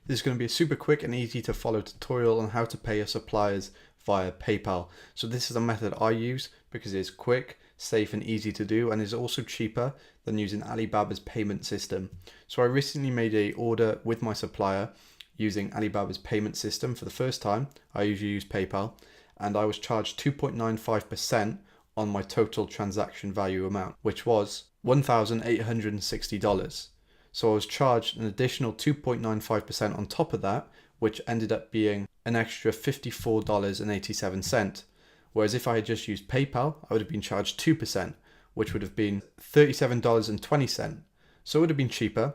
This is going to be a super quick and easy to follow tutorial on how to pay your suppliers via PayPal. So this is a method I use because it's quick, safe and easy to do, and is also cheaper than using Alibaba's payment system. So I recently made an order with my supplier using Alibaba's payment system for the first time. I usually use PayPal, and I was charged 2.95% on my total transaction value amount, which was $1,860. So I was charged an additional 2.95% on top of that, which ended up being an extra $54.87. Whereas if I had just used PayPal, I would have been charged 2%, which would have been $37.20. So it would have been cheaper,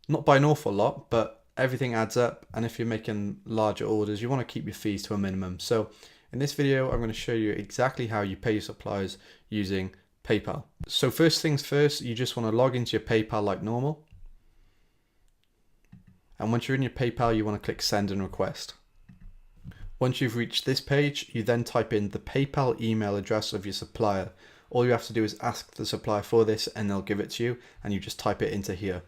not by an awful lot, but everything adds up. And if you're making larger orders, you want to keep your fees to a minimum. So in this video, I'm going to show you exactly how you pay your suppliers using PayPal. So first things first, you just want to log into your PayPal like normal. And once you're in your PayPal, you want to click send and request. Once you've reached this page, you then type in the PayPal email address of your supplier. All you have to do is ask the supplier for this and they'll give it to you, and you just type it into here.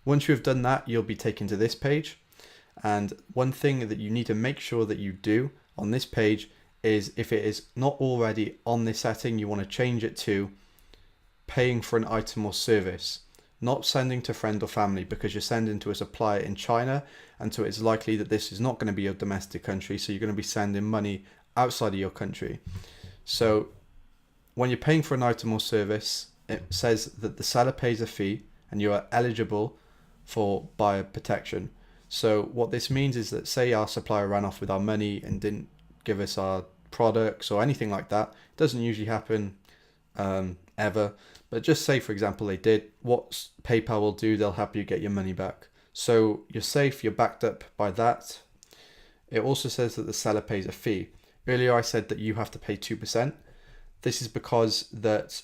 Once you've done that, you'll be taken to this page. And one thing that you need to make sure that you do on this page is, if it is not already on this setting, you want to change it to paying for an item or service, not sending to friend or family, because you're sending to a supplier in China, and so it's likely that this is not going to be your domestic country, so you're going to be sending money outside of your country. So when you're paying for an item or service, it says that the seller pays a fee and you are eligible for buyer protection. So what this means is that, say our supplier ran off with our money and didn't give us our products or anything like that. It doesn't usually happen ever, but just say for example they did, what PayPal will do, they'll help you get your money back. So you're safe, you're backed up by that. It also says that the seller pays a fee. Earlier I said that you have to pay 2%. This is because that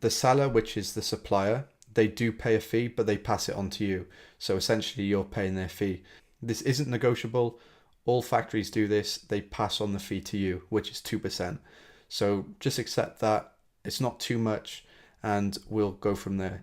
the seller, which is the supplier, they do pay a fee, but they pass it on to you. So essentially you're paying their fee. This isn't negotiable. All factories do this. They pass on the fee to you, which is 2%. So just accept that. It's not too much, and we'll go from there.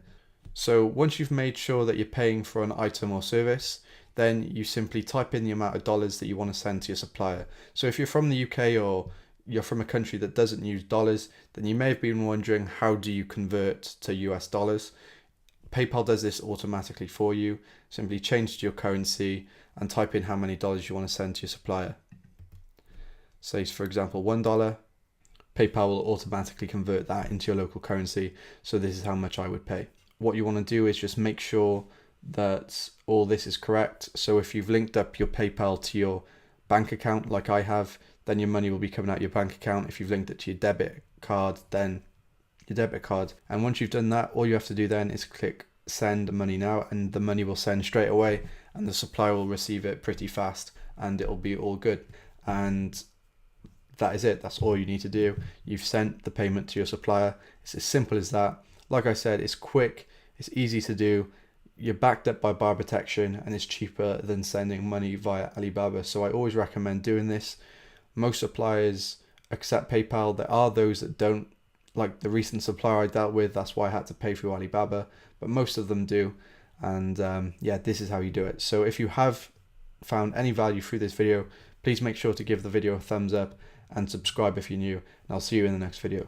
So once you've made sure that you're paying for an item or service, then you simply type in the amount of dollars that you want to send to your supplier. So if you're from the UK or you're from a country that doesn't use dollars, then you may have been wondering, how do you convert to US dollars? PayPal does this automatically for you. Simply change to your currency and type in how many dollars you want to send to your supplier. Say for example $1. PayPal will automatically convert that into your local currency. So this is how much I would pay. What you want to do is just make sure that all this is correct. So if you've linked up your PayPal to your bank account like I have, then your money will be coming out of your bank account. If you've linked it to your debit card, then your debit card. And once you've done that, all you have to do then is click send money now, and the money will send straight away, and the supplier will receive it pretty fast, and it'll be all good. And that is it. That's all you need to do. You've sent the payment to your supplier. It's as simple as that. Like I said, it's quick, it's easy to do. You're backed up by buyer protection, and it's cheaper than sending money via Alibaba. So I always recommend doing this. Most suppliers accept PayPal. There are those that don't, like the recent supplier I dealt with. That's why I had to pay through Alibaba, but most of them do. And yeah, this is how you do it. So if you have found any value through this video, please make sure to give the video a thumbs up and subscribe if you're new, and I'll see you in the next video.